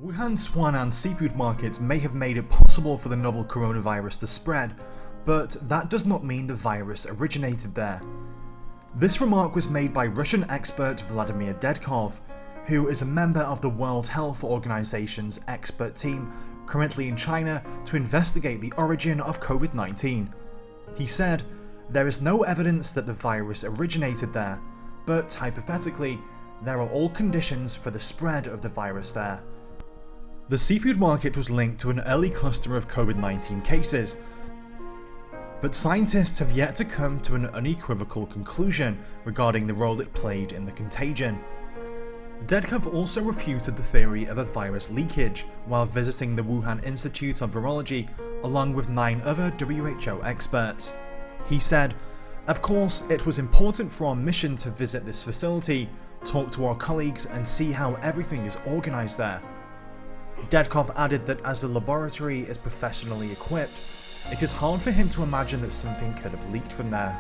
Wuhan's Wuhan seafood market may have made it possible for the novel coronavirus to spread, but that does not mean the virus originated there. This remark was made by Russian expert Vladimir Dedkov, who is a member of the World Health Organization's expert team currently in China to investigate the origin of COVID-19. He said, "There is no evidence that the virus originated there, but hypothetically, there are all conditions for the spread of the virus there." The seafood market was linked to an early cluster of COVID-19 cases, but scientists have yet to come to an unequivocal conclusion regarding the role it played in the contagion. Dedkov also refuted the theory of a virus leakage while visiting the Wuhan Institute of Virology along with 9 other WHO experts. He said, "Of course, it was important for our mission to visit this facility, talk to our colleagues and see how everything is organized there." Dedkov added that as the laboratory is professionally equipped, it is hard for him to imagine that something could have leaked from there.